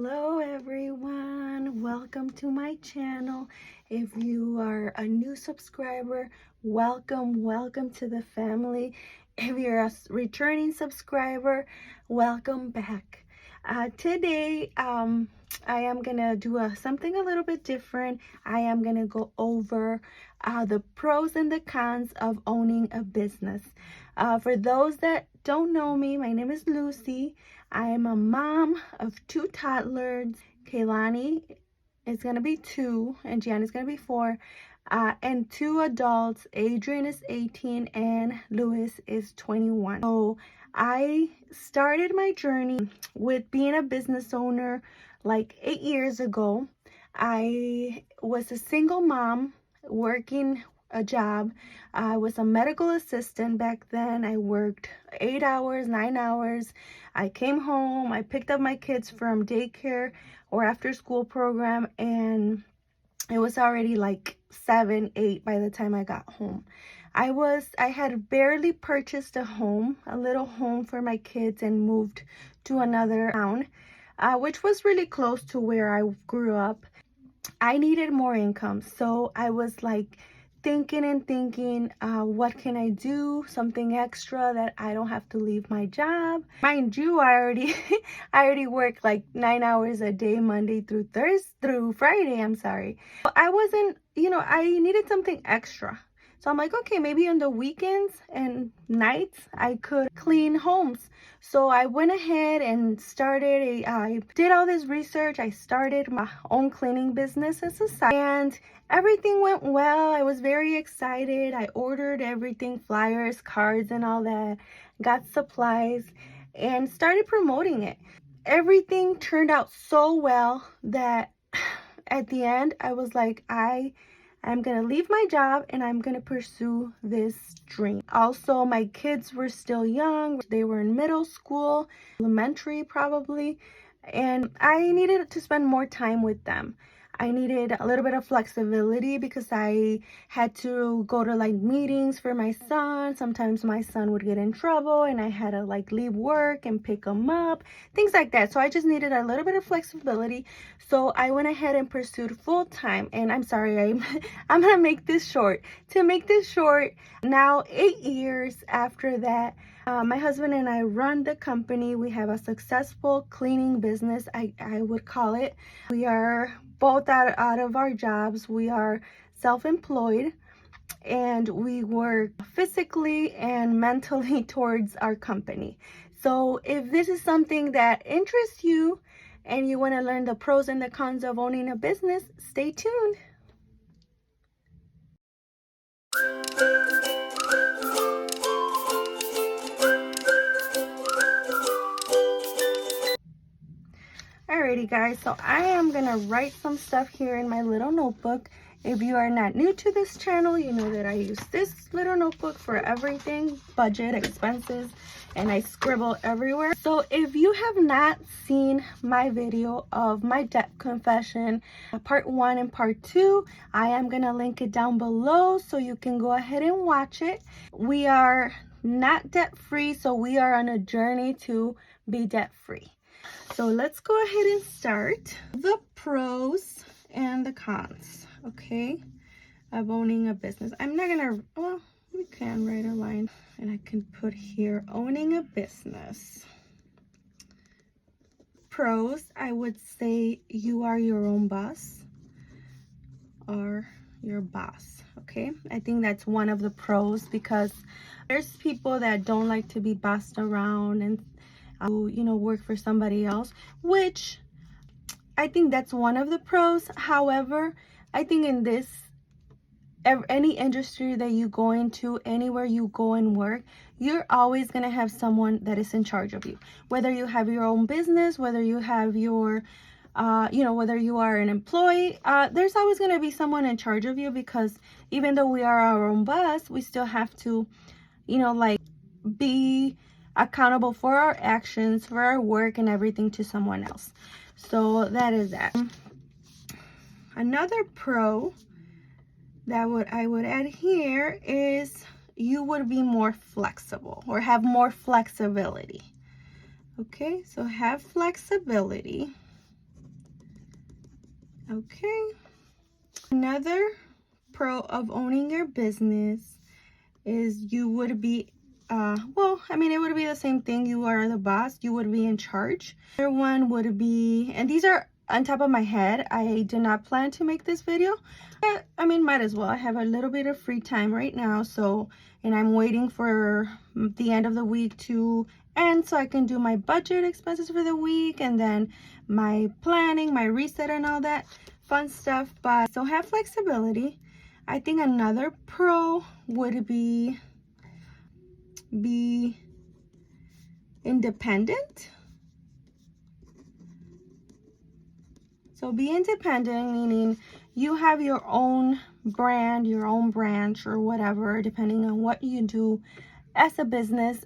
Hello everyone, welcome to my channel. If you are a new subscriber, welcome to the family. If you're a returning subscriber, welcome back. Today I am gonna do something a little bit different. I am gonna go over the pros and the cons of owning a business. For those that don't know me, my name is Lucy. I am a mom of two toddlers. Kaylani is going to be 2 and Gianna is going to be 4. And 2 adults. Adrian is 18 and Louis is 21. So I started my journey with being a business owner like 8 years ago. I was a single mom working a job. I was a medical assistant back then. I worked 8 hours, 9 hours. I came home, I picked up my kids from daycare or after school program, and it was already like 7, 8 by the time I got home. I had barely purchased a home, a little home for my kids, and moved to another town, which was really close to where I grew up. I needed more income, so I was like thinking, what can I do, something extra that I don't have to leave my job. Mind you, I already work like 9 hours a day, Monday through Friday. I wasn't, I needed something extra. So I'm like, okay, maybe on the weekends and nights I could clean homes. So I went ahead and I did all this research. I started my own cleaning business as a side, and everything went well. I was very excited. I ordered everything, flyers, cards, and all that, got supplies, and started promoting it. Everything turned out so well that at the end, I was like, I'm gonna leave my job and I'm gonna pursue this dream. Also, my kids were still young. They were in middle school, elementary probably, and I needed to spend more time with them. I needed a little bit of flexibility because I had to go to like meetings for my son. Sometimes my son would get in trouble and I had to like leave work and pick him up, things like that. So I just needed a little bit of flexibility. So I went ahead and pursued full time. And I'm sorry, I'm gonna make this short. To make this short, now 8 years after that, my husband and I run the company. We have a successful cleaning business, I would call it. We are both out of our jobs. We are self-employed and we work physically and mentally towards our company. So if this is something that interests you and you want to learn the pros and the cons of owning a business, stay tuned. Alrighty guys, so I am gonna write some stuff here in my little notebook. If you are not new to this channel, you know that I use this little notebook for everything, budget, expenses, and I scribble everywhere. So if you have not seen my video of my debt confession, part 1 and part 2, I am gonna link it down below so you can go ahead and watch it. We are not debt free, so we are on a journey to be debt free. So let's go ahead and start the pros and the cons, okay, of owning a business. I'm not gonna, well, we can write a line and I can put here, owning a business. Pros, I would say you are your own boss or your boss, okay? I think that's one of the pros because there's people that don't like to be bossed around and work for somebody else, which I think that's one of the pros. However, I think in any industry that you go into, anywhere you go and work, you're always going to have someone that is in charge of you. Whether you have your own business, whether you have your whether you are an employee, there's always going to be someone in charge of you, because even though we are our own boss, we still have to be accountable for our actions, for our work and everything to someone else. So that is that. Another pro that I would add here is you would be more flexible or have more flexibility. Okay, so have flexibility. Okay. Another pro of owning your business is you would be, well, I mean, it would be the same thing. You are the boss. You would be in charge. Other one would be, and these are on top of my head. I did not plan to make this video. But, I mean, might as well. I have a little bit of free time right now. So, and I'm waiting for the end of the week to end so I can do my budget expenses for the week and then my planning, my reset and all that fun stuff. But still have flexibility. I think another pro would be independent. So be independent, meaning you have your own brand, your own branch or whatever, depending on what you do as a business.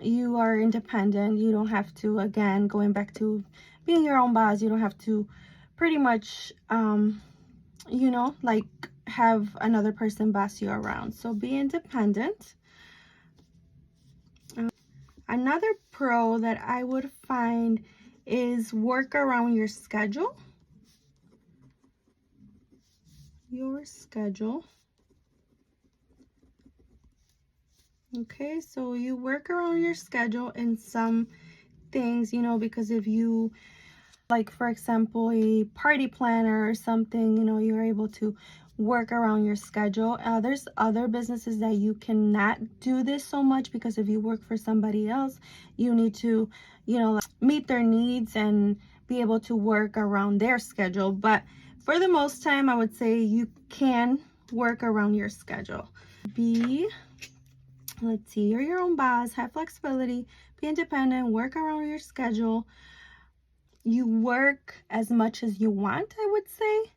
You are independent. You don't have to, again, going back to being your own boss, you don't have to pretty much, you know, like have another person boss you around. So be independent. Another pro that I would find is work around your schedule. Okay, so you work around your schedule in some things, you know, because if you, like, for example, a party planner or something, you know, you're able to work around your schedule. There's other businesses that you cannot do this so much because if you work for somebody else, you need to, you know, meet their needs and be able to work around their schedule. But for the most time, I would say you can work around your schedule. Let's see, you're your own boss, have flexibility, be independent, work around your schedule. You work as much as you want, I would say,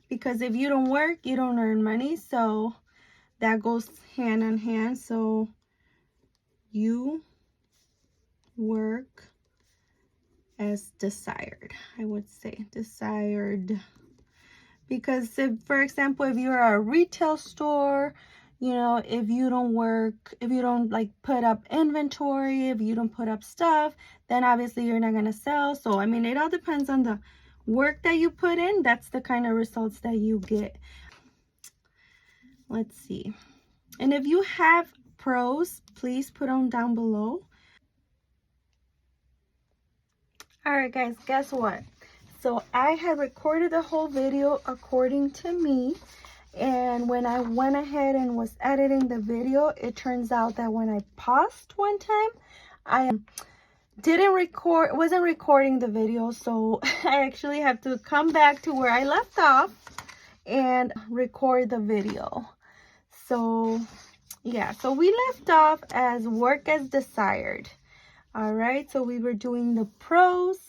because if you don't work, you don't earn money. So that goes hand in hand. So you work as desired, I would say, desired. Because if, for example, if you're a retail store, you know, if you don't work, if you don't like put up inventory, if you don't put up stuff, then obviously you're not going to sell. So, I mean, it all depends on the work that you put in. That's the kind of results that you get. Let's see. And if you have pros, please put them down below. All right, guys, guess what? So I had recorded the whole video according to me. And when I went ahead and was editing the video, it turns out that when I paused one time, I wasn't recording the video. So I actually have to come back to where I left off and record the video. So yeah, so we left off as work as desired. All right, so we were doing the pros.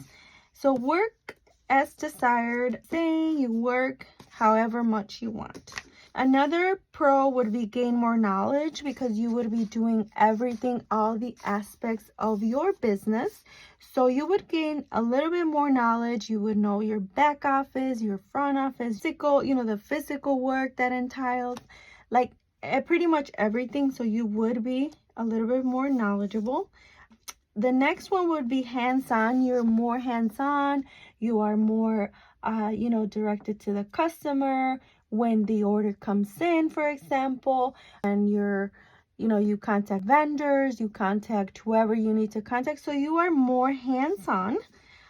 So work as desired, saying you work however much you want. Another pro would be gain more knowledge because you would be doing everything, all the aspects of your business. So you would gain a little bit more knowledge. You would know your back office, your front office, physical, you know, the physical work that entails, like pretty much everything. So you would be a little bit more knowledgeable. The next one would be hands-on. You're more hands-on. You are more, you know, directed to the customer when the order comes in, for example, and you're, you know, you contact vendors, you contact whoever you need to contact. So you are more hands-on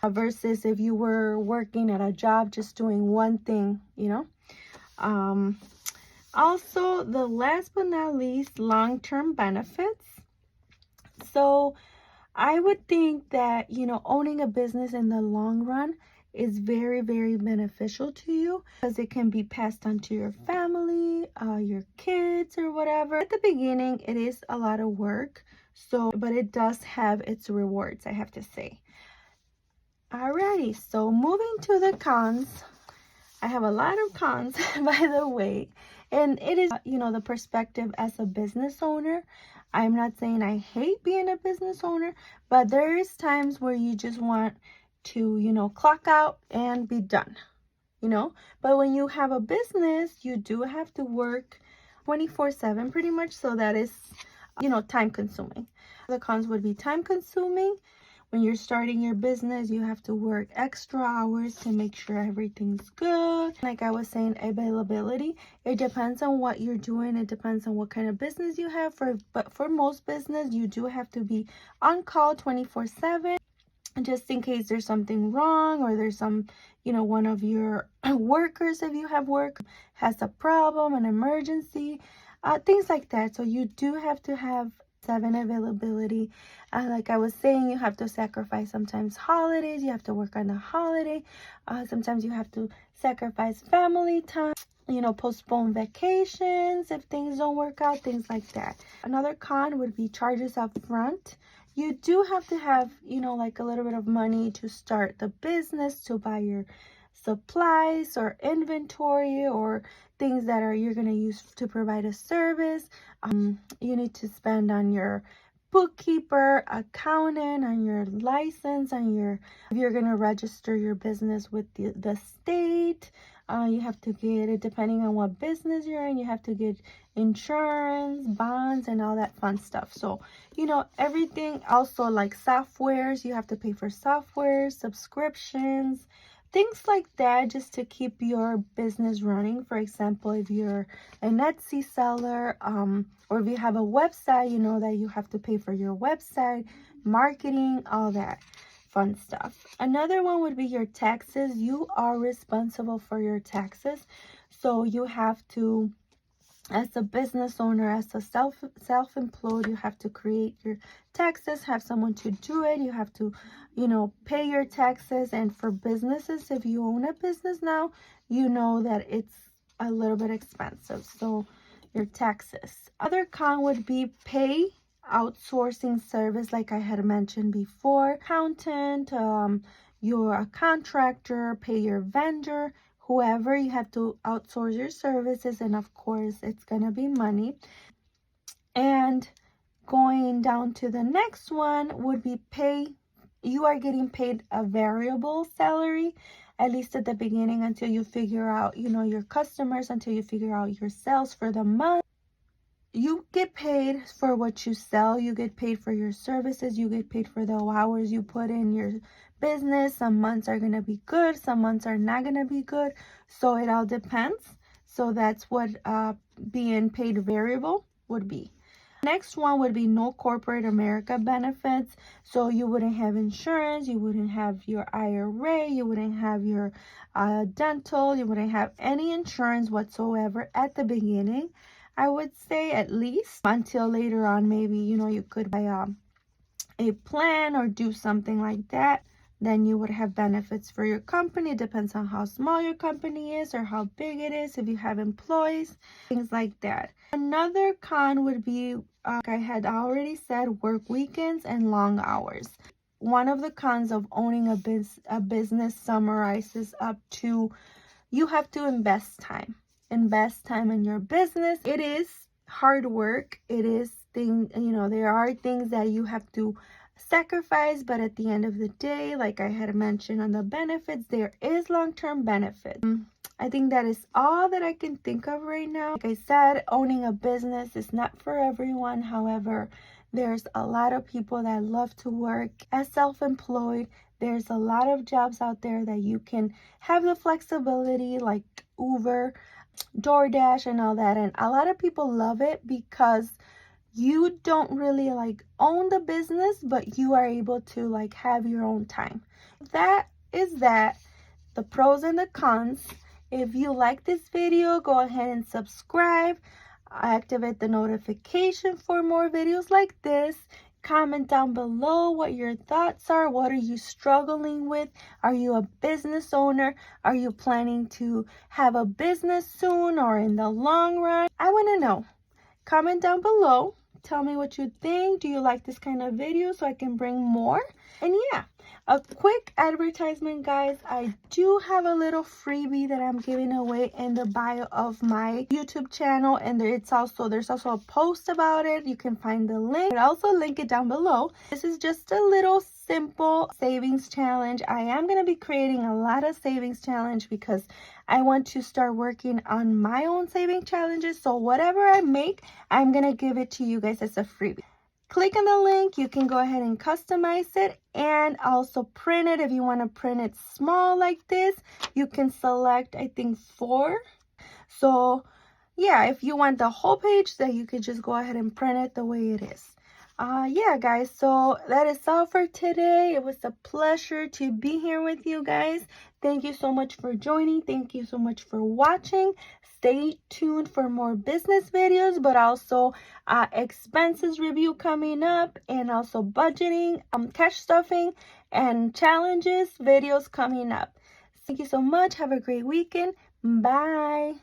versus if you were working at a job just doing one thing, you know. Also, the last but not least, long-term benefits. So I would think that, you know, owning a business in the long run is very, very beneficial to you because it can be passed on to your family, your kids or whatever. At the beginning, it is a lot of work, so, but it does have its rewards, I have to say. Alrighty, so moving to the cons. I have a lot of cons, by the way, and it is, you know, the perspective as a business owner. I'm not saying I hate being a business owner, but there is times where you just want to, you know, clock out and be done, you know. But when you have a business, you do have to work 24/7 pretty much. So that is, you know, time consuming. The cons would be time consuming, when you're starting your business, you have to work extra hours to make sure everything's good. Like I was saying, availability, it depends on what you're doing. It depends on what kind of business you have. But for most business, you do have to be on call 24/7. Just in case there's something wrong, or there's some, one of your workers, if you have work, has a problem, an emergency, things like that. So you do have to have 7 availability. Like I was saying, you have to sacrifice sometimes holidays. You have to work on the holiday. Sometimes you have to sacrifice family time, postpone vacations if things don't work out, things like that. Another con would be charges up front. You do have to have, like a little bit of money to start the business, to buy your supplies or inventory or things that you're going to use to provide a service. You need to spend on your bookkeeper, accountant, on your license, if you're going to register your business with the state. You have to get it, depending on what business you're in, you have to get insurance, bonds, and all that fun stuff. So, everything, also like softwares, you have to pay for software, subscriptions, things like that, just to keep your business running. For example, if you're an Etsy seller, or if you have a website, that you have to pay for your website, marketing, all that fun stuff. Another one would be your taxes. You are responsible for your taxes. So you have to, as a business owner, as a self-employed, you have to create your taxes, have someone to do it. You have to, pay your taxes. And for businesses, if you own a business now, you know that it's a little bit expensive. So your taxes. Other con would be pay outsourcing service, like I had mentioned before. Accountant, you're a contractor, pay your vendor, whoever, you have to outsource your services, and of course it's gonna be money. And going down to the next one would be pay. You are getting paid a variable salary, at least at the beginning, until you figure out, your customers, until you figure out your sales for the month. You get paid for what you sell. You get paid for your services. You get paid for the hours you put in your business. Some months are going to be good. Some months are not going to be good. So it all depends. So that's what being paid variable would be. Next one would be no corporate America benefits. So you wouldn't have insurance. You wouldn't have your IRA. You wouldn't have your dental. You wouldn't have any insurance whatsoever at the beginning. I would say, at least until later on, maybe, you could buy a plan or do something like that. Then you would have benefits for your company. It depends on how small your company is or how big it is, if you have employees, things like that. Another con would be, like I had already said, work weekends and long hours. One of the cons of owning a business summarizes up to, you have to invest time in your business. It is hard work. It is there are things that you have to sacrifice, but at the end of the day, like I had mentioned on the benefits, there is long-term benefit. I think that is all that I can think of right now. Like I said, owning a business is not for everyone. However, there's a lot of people that love to work as self-employed. There's a lot of jobs out there that you can have the flexibility, like Uber, DoorDash, and all that. And a lot of people love it because you don't really own the business, but you are able to have your own time. That is that, the pros and the cons. If you like this video, go ahead and subscribe. Activate the notification for more videos like this. Comment down below what your thoughts are. What are you struggling with? Are you a business owner? Are you planning to have a business soon or in the long run? I want to know. Comment down below. Tell me what you think. Do you like this kind of video so I can bring more? And yeah, a quick advertisement, guys. I do have a little freebie that I'm giving away in the bio of my YouTube channel, and there's also a post about it. You can find the link. I'll also link it down below. This is just a little simple savings challenge. I am going to be creating a lot of savings challenge because I want to start working on my own saving challenges. So whatever I make, I'm going to give it to you guys as a freebie. click on the link. You can go ahead and customize it and also print it. If you want to print it small like this, you can select, I think, 4. So yeah, if you want the whole page, then you could just go ahead and print it the way it is. Yeah, guys, so that is all for today. It was a pleasure to be here with you guys. Thank you so much for joining. Thank you so much for watching. Stay tuned for more business videos, but also expenses review coming up, and also budgeting, cash stuffing, and challenges videos coming up. Thank you so much. Have a great weekend. Bye.